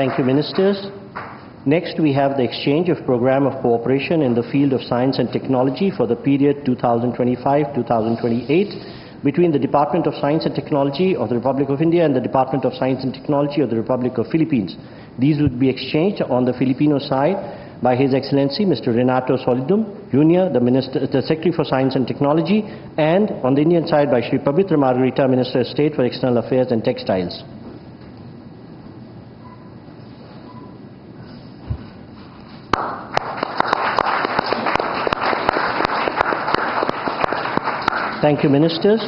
Thank you, Ministers. Next, we have the exchange of program of cooperation in the field of science and technology for the period 2025-2028 between the Department of Science and Technology of the Republic of India and the Department of Science and Technology of the Republic of Philippines. These would be exchanged on the Filipino side by His Excellency Mr. Renato Solidum, Jr., the Secretary for Science and Technology, and on the Indian side by Shri Pavitra Margarita, Minister of State for External Affairs and Textiles. Thank you, Ministers.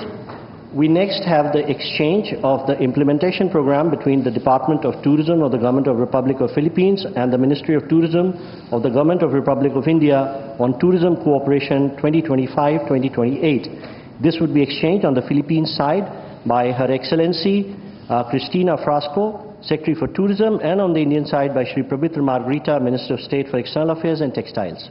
We next have the exchange of the implementation program between the Department of Tourism of the Government of Republic of Philippines and the Ministry of Tourism of the Government of Republic of India on Tourism Cooperation 2025-2028. This would be exchanged on the Philippines side by Her Excellency Cristina Frasco, Secretary for Tourism, and on the Indian side by Shri Pavitra Margarita, Minister of State for External Affairs and Textiles.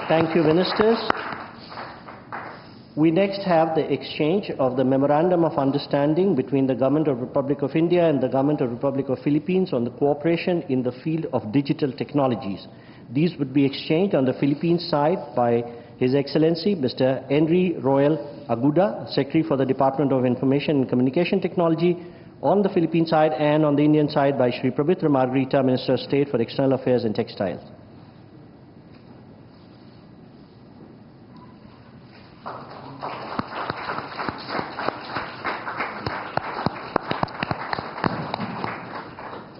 Thank you, Ministers. We next have the exchange of the Memorandum of Understanding between the Government of Republic of India and the Government of Republic of Philippines on the cooperation in the field of digital technologies. These would be exchanged on the Philippines side by His Excellency Mr. Henry Royal Aguda, Secretary for the Department of Information and Communication Technology on the Philippine side, and on the Indian side by Shri Pavitra Margarita, Minister of State for External Affairs and Textiles.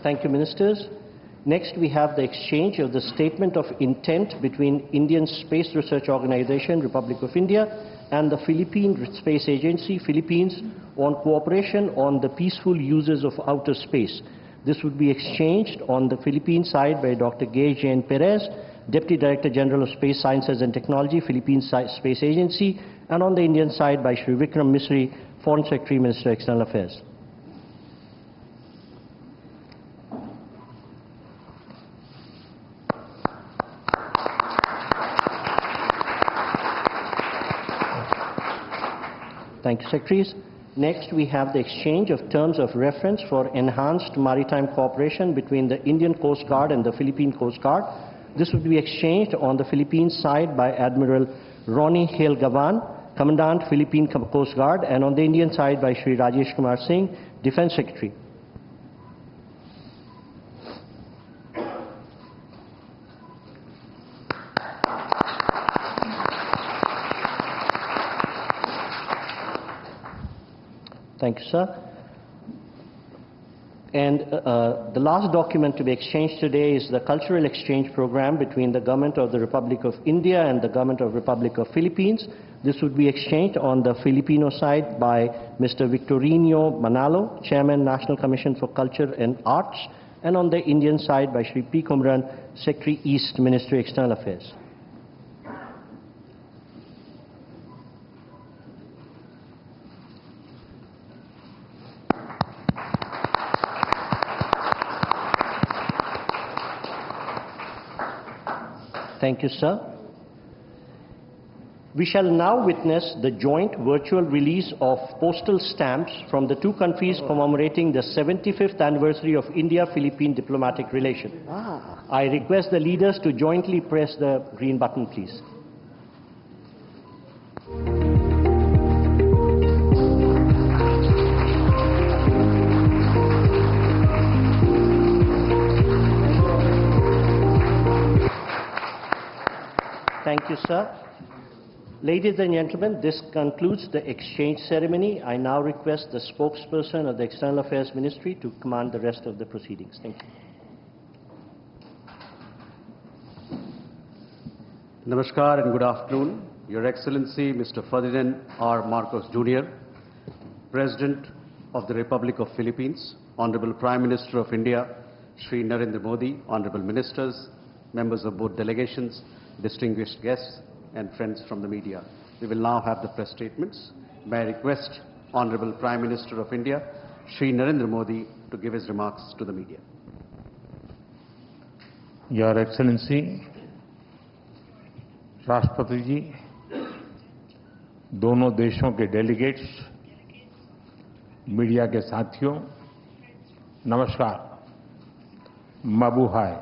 Thank you, Ministers. Next, we have the exchange of the Statement of Intent between Indian Space Research Organization, Republic of India, and the Philippine Space Agency, Philippines, on cooperation on the peaceful uses of outer space. This would be exchanged on the Philippine side by Dr. Gay Jane Perez, Deputy Director General of Space Sciences and Technology, Philippine Space Agency, and on the Indian side by Shri Vikram Misri, Foreign Secretary, Minister of External Affairs. Thank you, Secretaries. Next, we have the exchange of terms of reference for enhanced maritime cooperation between the Indian Coast Guard and the Philippine Coast Guard. This would be exchanged on the Philippines side by Admiral Ronnie Hale Gavan, Commandant Philippine Coast Guard, and on the Indian side by Shri Rajesh Kumar Singh, Defense Secretary. Thank you, sir. And the last document to be exchanged today is the cultural exchange program between the Government of the Republic of India and the Government of the Republic of Philippines. This would be exchanged on the Filipino side by Mr. Victorino Manalo, Chairman, National Commission for Culture and Arts, and on the Indian side by Shri P. Kumran, Secretary East, Ministry of External Affairs. Thank you, sir. We shall now witness the joint virtual release of postal stamps from the two countries commemorating the 75th anniversary of India-Philippine diplomatic relation. I request the leaders to jointly press the green button, please. Thank you, sir. Ladies and gentlemen, this concludes the exchange ceremony. I now request the spokesperson of the External Affairs Ministry to command the rest of the proceedings. Thank you. Namaskar and good afternoon. Your Excellency, Mr. Ferdinand R. Marcos Jr., President of the Republic of Philippines, Honorable Prime Minister of India, Shri Narendra Modi, Honorable Ministers, members of both delegations, distinguished guests, and friends from the media. We will now have the press statements. May I request Honorable Prime Minister of India, Shri Narendra Modi, to give his remarks to the media. Your excellency, राष्ट्रपति जी, दोनों देशों के delegates, media के साथियों, नमस्कार, मबूहाय।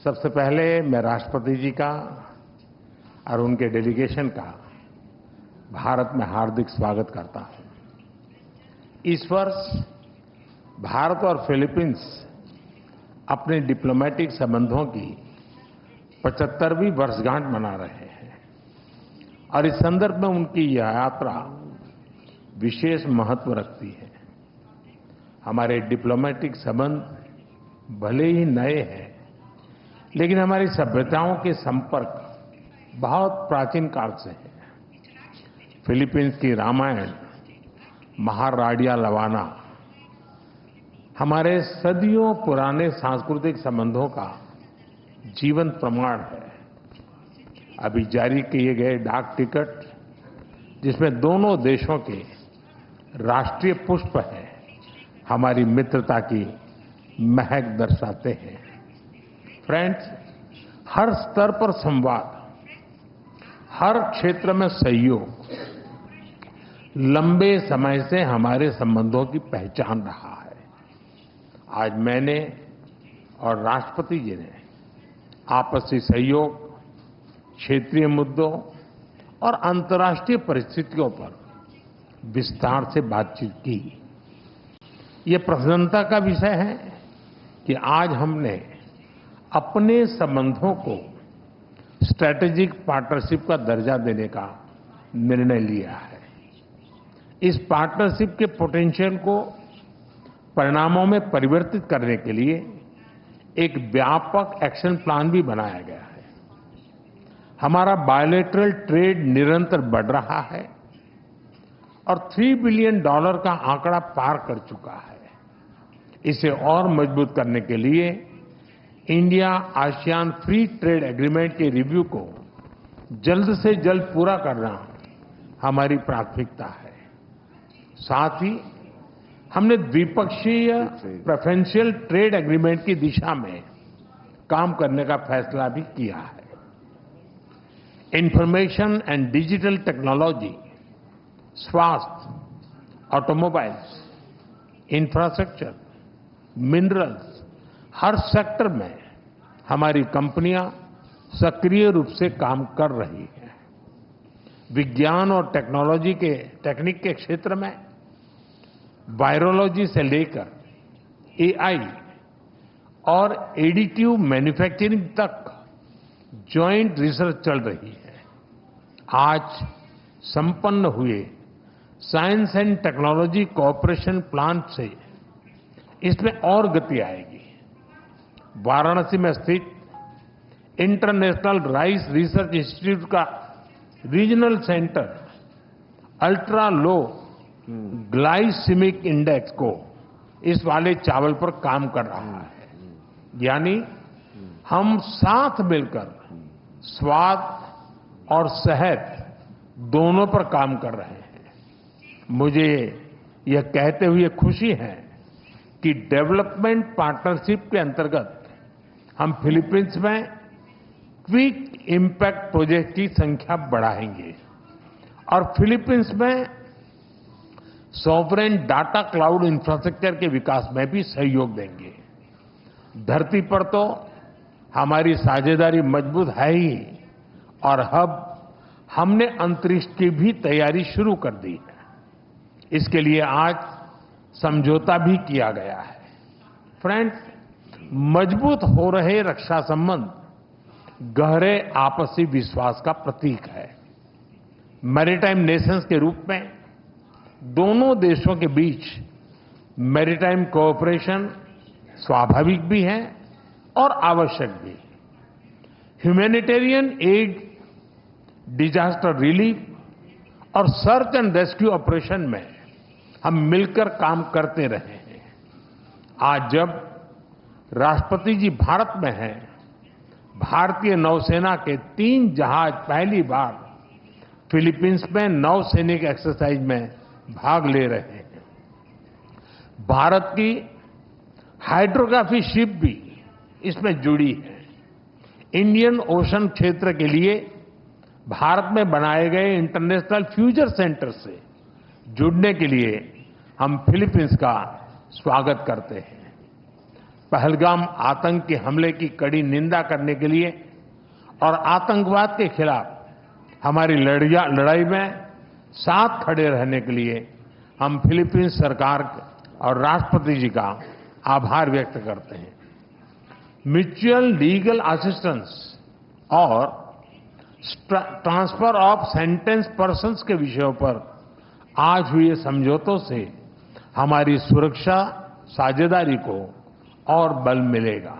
सबसे पहले मैं राष्ट्रपति जी का और उनके डेलीगेशन का भारत में हार्दिक स्वागत करता हूं। इस वर्ष भारत और फिलीपींस अपने डिप्लोमेटिक संबंधों की 75वीं वर्षगांठ मना रहे हैं और इस संदर्भ में उनकी यह यात्रा विशेष महत्व रखती है। हमारे डिप्लोमेटिक संबंध भले ही नए हैं, लेकिन हमारी सभ्यताओं के संपर्क बहुत प्राचीन काल से है। फिलीपींस की रामायण, महाराडिया लवाना हमारे सदियों पुराने सांस्कृतिक संबंधों का जीवंत प्रमाण है। अभी जारी किए गए डाक टिकट, जिसमें दोनों देशों के राष्ट्रीय पुष्प हैं, हमारी मित्रता की महक दर्शाते हैं। फ्रेंड्स, हर स्तर पर संवाद, हर क्षेत्र में सहयोग लंबे समय से हमारे संबंधों की पहचान रहा है। आज मैंने और राष्ट्रपति जी ने आपसी सहयोग, क्षेत्रीय मुद्दों और अंतर्राष्ट्रीय परिस्थितियों पर विस्तार से बातचीत की। ये प्रसन्नता का विषय है कि आज हमने अपने संबंधों को स्ट्रैटेजिक पार्टनरशिप का दर्जा देने का निर्णय लिया है। इस पार्टनरशिप के पोटेंशियल को परिणामों में परिवर्तित करने के लिए एक व्यापक एक्शन प्लान भी बनाया गया है। हमारा बायलैटरल ट्रेड निरंतर बढ़ रहा है और $3 बिलियन का आंकड़ा पार कर चुका है। इसे और मजबूत करने के लिए India ASEAN free trade agreement के रिव्यू को जल्द से जल्द पूरा करना हमारी प्राथमिकता है। साथ ही हमने द्विपक्षीय प्रेफरेंशियल ट्रेड एग्रीमेंट की दिशा में काम करने का फैसला भी किया है। इंफॉर्मेशन एंड डिजिटल टेक्नोलॉजी, स्वास्थ्य, ऑटोमोबाइल्स, इंफ्रास्ट्रक्चर, मिनरल्स, हर सेक्टर में हमारी कंपनियां सक्रिय रूप से काम कर रही हैं। विज्ञान और टेक्निक के क्षेत्र में वायरोलॉजी से लेकर एआई और एडिटिव मैन्युफैक्चरिंग तक जॉइंट रिसर्च चल रही है। आज संपन्न हुए science and technology cooperation plan से इसमें और गति आएगी। वाराणसी में स्थित इंटरनेशनल राइस रिसर्च इंस्टीट्यूट का regional centre ultra low glycaemic index को इस वाले चावल पर काम कर रहा है। यानी हम साथ मिलकर स्वाद और सेहत दोनों पर काम कर रहे हैं। मुझे यह कहते हुए खुशी है कि डेवलपमेंट पार्टनरशिप के अंतर्गत हम फिलीपींस में क्विक इम्पैक्ट प्रोजेक्ट की संख्या बढ़ाएंगे और फिलीपींस में सॉवरेन डाटा क्लाउड इंफ्रास्ट्रक्चर के विकास में भी सहयोग देंगे। धरती पर तो हमारी साझेदारी मजबूत है ही, और अब हमने अंतरिक्ष की भी तैयारी शुरू कर दी है। इसके लिए आज समझौता भी किया गया है। फ्रेंड्स, मजबूत हो रहे रक्षा संबंध गहरे आपसी विश्वास का प्रतीक है। मैरीटाइम नेशंस के रूप में दोनों देशों के बीच मैरीटाइम कोऑपरेशन स्वाभाविक भी है और आवश्यक भी। ह्यूमैनिटेरियन एड, डिजास्टर रिलीफ और सर्च एंड रेस्क्यू ऑपरेशन में हम मिलकर काम करते रहे हैं। आज जब राष्ट्रपति जी भारत में हैं, भारतीय नौसेना के 3 जहाज पहली बार फिलीपींस में नौसैनिक एक्सरसाइज में भाग ले रहे हैं। भारत की हाइड्रोग्राफी शिप भी इसमें जुड़ी है। इंडियन ओशन क्षेत्र के लिए भारत में बनाए गए इंटरनेशनल फ्यूचर सेंटर से जुड़ने के लिए हम फिलीपींस का स्वागत करते हैं। पहलगाम आतंक के हमले की कड़ी निंदा करने के लिए और आतंकवाद के खिलाफ हमारी लड़ाई में साथ खड़े रहने के लिए हम फिलीपींस सरकार और राष्ट्रपति जी का आभार व्यक्त करते हैं। म्यूचुअल लीगल असिस्टेंस और ट्रांसफर ऑफ सेंटेंस पर्सन्स के विषयों पर आज हुए समझौतों से हमारी सुरक्षा साझेदारी को और बल मिलेगा।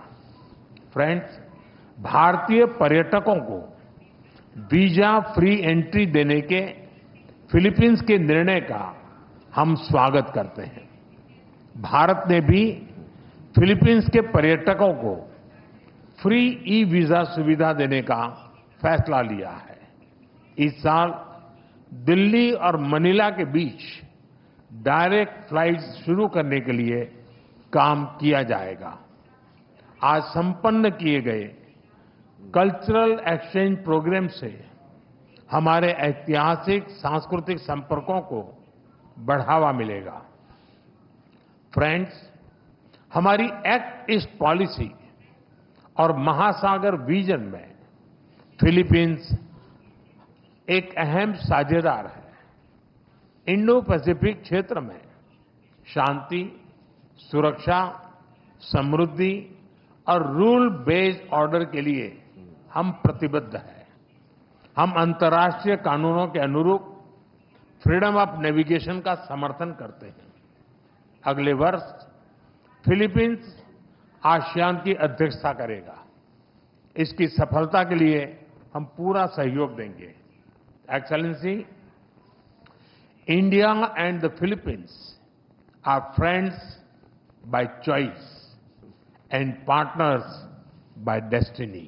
फ्रेंड्स, भारतीय पर्यटकों को वीजा फ्री एंट्री देने के फिलीपींस के निर्णय का हम स्वागत करते हैं। भारत ने भी फिलीपींस के पर्यटकों को फ्री ई वीजा सुविधा देने का फैसला लिया है। इस साल दिल्ली और मनीला के बीच डायरेक्ट फ्लाइट्स शुरू करने के लिए काम किया जाएगा। आज संपन्न किए गए कल्चरल एक्सचेंज प्रोग्राम से हमारे ऐतिहासिक सांस्कृतिक संपर्कों को बढ़ावा मिलेगा। फ्रेंड्स, हमारी एक्ट ईस्ट पॉलिसी और महासागर विजन में फिलीपींस एक अहम साझेदार है। इंडो पैसिफिक क्षेत्र में शांति, सुरक्षा, समृद्धि और रूल बेस्ड ऑर्डर के लिए हम प्रतिबद्ध हैं। हम अंतर्राष्ट्रीय कानूनों के अनुरूप फ्रीडम ऑफ नेविगेशन का समर्थन करते हैं। अगले वर्ष फिलीपींस आसियान की अध्यक्षता करेगा। इसकी सफलता के लिए हम पूरा सहयोग देंगे। Excellency, India and the Philippines are friends by choice and partners by destiny.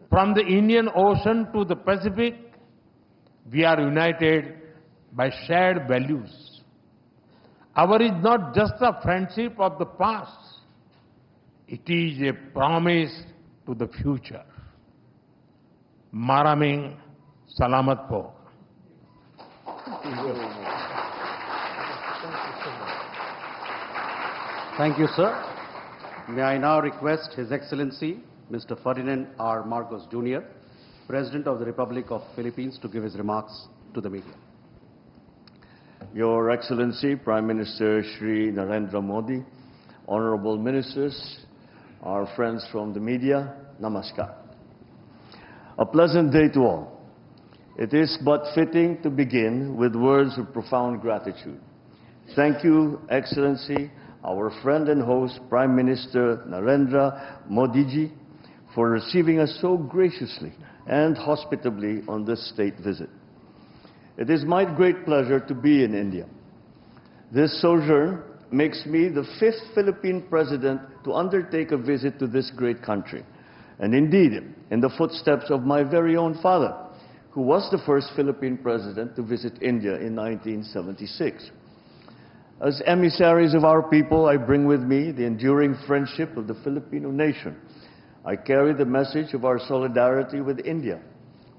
From the Indian Ocean to the Pacific, we are united by shared values. Our is not just a friendship of the past, it is a promise to the future. Maraming Salamat po. Thank you, sir. May I now request His Excellency, Mr. Ferdinand R. Marcos Jr., President of the Republic of Philippines, to give his remarks to the media. Your Excellency, Prime Minister Shri Narendra Modi, Honorable Ministers, our friends from the media, Namaskar. A pleasant day to all. It is but fitting to begin with words of profound gratitude. Thank you, Excellency, our friend and host, Prime Minister Narendra Modi ji, for receiving us so graciously and hospitably on this state visit. It is my great pleasure to be in India. This sojourn makes me the 5th Philippine president to undertake a visit to this great country, and indeed in the footsteps of my very own father, who was the first Philippine president to visit India in 1976. As emissaries of our people, I bring with me the enduring friendship of the Filipino nation. I carry the message of our solidarity with India,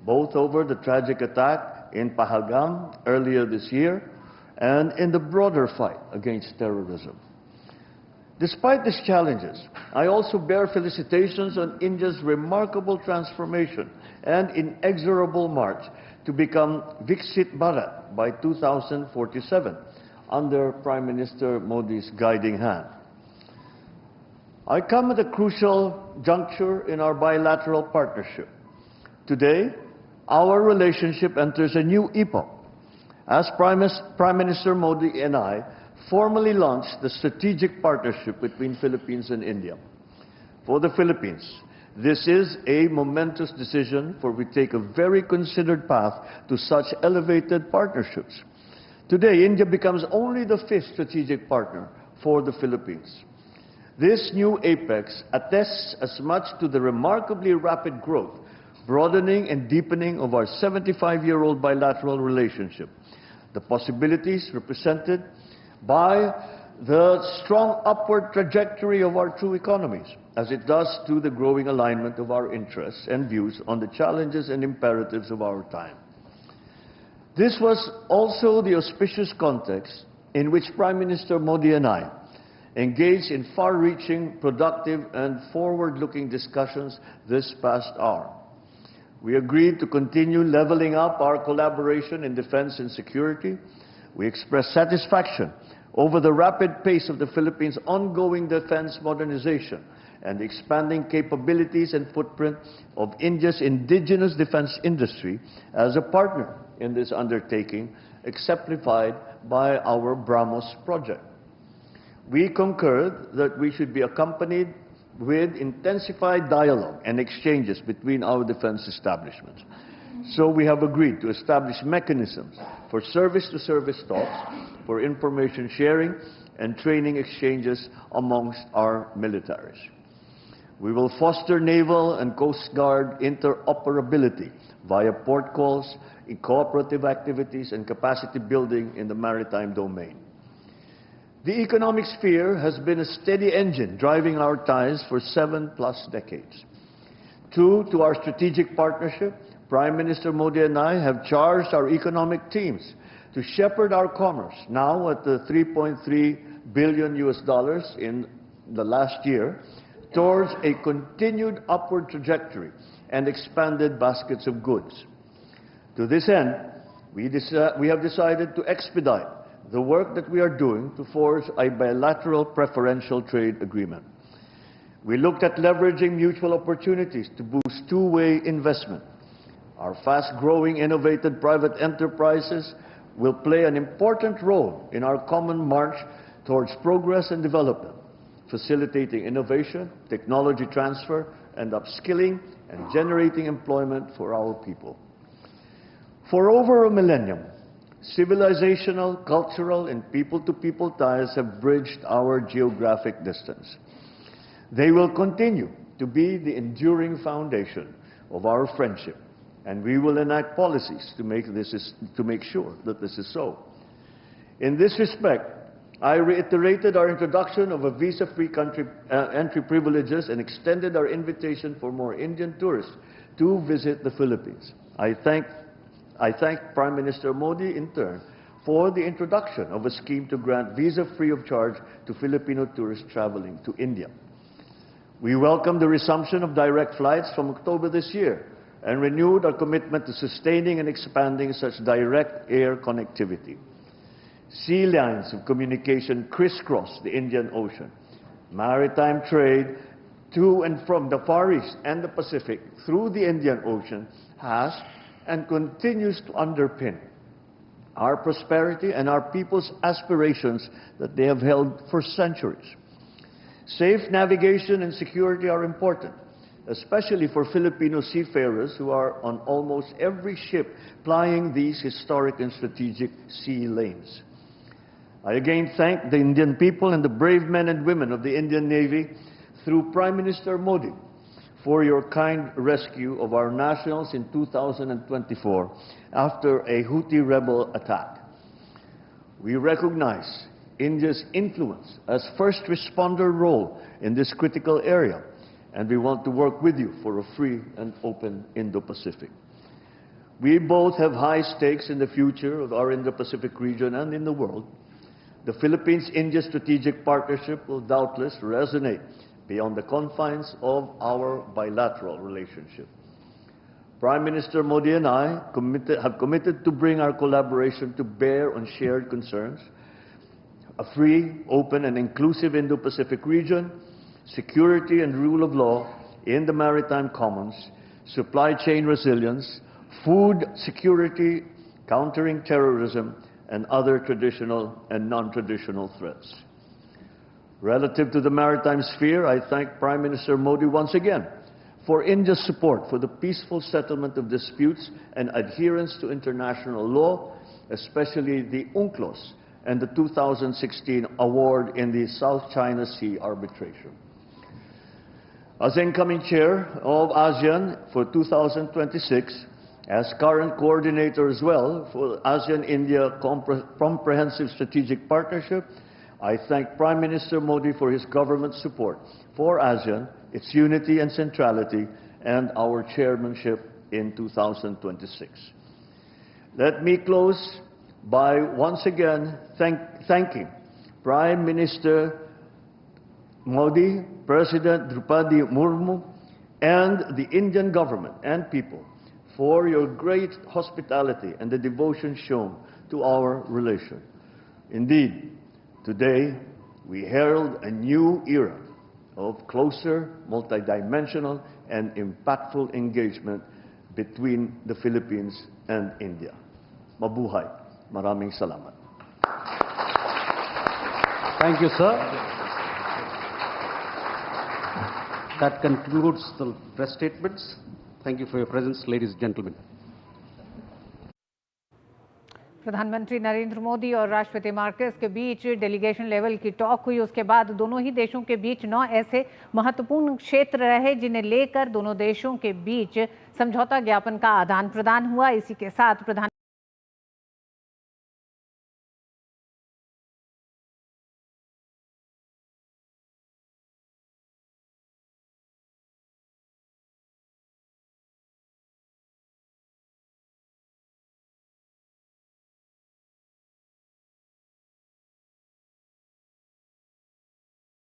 both over the tragic attack in Pahalgam earlier this year and in the broader fight against terrorism. Despite these challenges, I also bear felicitations on India's remarkable transformation and inexorable march to become Viksit Bharat by 2047. Under Prime Minister Modi's guiding hand. I come at a crucial juncture in our bilateral partnership. Today, our relationship enters a new epoch as Prime Minister Modi and I formally launched the strategic partnership between Philippines and India. For the Philippines, this is a momentous decision, for we take a very considered path to such elevated partnerships. Today, India becomes only the 5th strategic partner for the Philippines. This new apex attests as much to the remarkably rapid growth, broadening and deepening of our 75-year-old bilateral relationship, the possibilities represented by the strong upward trajectory of our two economies, as it does to the growing alignment of our interests and views on the challenges and imperatives of our time. This was also the auspicious context in which Prime Minister Modi and I engaged in far-reaching, productive and forward-looking discussions this past hour. We agreed to continue leveling up our collaboration in defense and security. We expressed satisfaction over the rapid pace of the Philippines' ongoing defense modernization and the expanding capabilities and footprint of India's indigenous defense industry as a partner in this undertaking, exemplified by our BrahMos project. We concurred that we should be accompanied with intensified dialogue and exchanges between our defense establishments. So we have agreed to establish mechanisms for service-to-service talks, for information sharing and training exchanges amongst our militaries. We will foster naval and Coast Guard interoperability via port calls, in cooperative activities and capacity building in the maritime domain. The economic sphere has been a steady engine driving our ties for 7+ decades. True to our strategic partnership, Prime Minister Modi and I have charged our economic teams to shepherd our commerce, now at the $3.3 billion in the last year, towards a continued upward trajectory and expanded baskets of goods. To this end, we have decided to expedite the work that we are doing to forge a bilateral preferential trade agreement. We looked at leveraging mutual opportunities to boost two-way investment. Our fast-growing, innovative private enterprises will play an important role in our common march towards progress and development, facilitating innovation, technology transfer, and upskilling and generating employment for our people. For over a millennium, civilizational, cultural, and people-to-people ties have bridged our geographic distance. They will continue to be the enduring foundation of our friendship, and we will enact policies to make sure that this is so. In this respect, I reiterated our introduction of a visa-free entry privileges and extended our invitation for more Indian tourists to visit the Philippines. I thank Prime Minister Modi in turn for the introduction of a scheme to grant visa free of charge to Filipino tourists traveling to India. We welcome the resumption of direct flights from October this year and renewed our commitment to sustaining and expanding such direct air connectivity. Sea lines of communication crisscross the Indian Ocean. Maritime trade to and from the Far East and the Pacific through the Indian Ocean has and continues to underpin our prosperity and our people's aspirations that they have held for centuries. Safe navigation and security are important, especially for Filipino seafarers who are on almost every ship plying these historic and strategic sea lanes. I again thank the Indian people and the brave men and women of the Indian Navy through Prime Minister Modi for your kind rescue of our nationals in 2024 after a Houthi rebel attack. We recognize India's influence as first responder role in this critical area, and we want to work with you for a free and open Indo-Pacific. We both have high stakes in the future of our Indo-Pacific region and in the world. The Philippines-India strategic partnership will doubtless resonate beyond the confines of our bilateral relationship. Prime Minister Modi and I have committed to bring our collaboration to bear on shared concerns, a free, open, and inclusive Indo-Pacific region, security and rule of law in the maritime commons, supply chain resilience, food security, countering terrorism, and other traditional and non-traditional threats. Relative to the maritime sphere, I thank Prime Minister Modi once again for India's support for the peaceful settlement of disputes and adherence to international law, especially the UNCLOS and the 2016 award in the South China Sea arbitration. As incoming chair of ASEAN for 2026, as current coordinator as well for ASEAN-India Comprehensive Strategic Partnership, I thank Prime Minister Modi for his government support for ASEAN, its unity and centrality, and our chairmanship in 2026. Let me close by once again thanking Prime Minister Modi, President Draupadi Murmu, and the Indian government and people for your great hospitality and the devotion shown to our relation. Indeed, today we herald a new era of closer, multidimensional, and impactful engagement between the Philippines and India. Mabuhay. Maraming salamat. Thank you, sir. That concludes the press statements. Thank you for your presence, ladies and gentlemen. प्रधानमंत्री नरेंद्र मोदी और राष्ट्रपति Marquez के बीच delegation level की talk हुई। उसके बाद दोनों ही देशों के बीच 9 ऐसे महत्वपूर्ण क्षेत्र रहे जिन्हें लेकर दोनों देशों के बीच समझौता ज्ञापन का आदान प्रदान हुआ। इसी के साथ प्रधान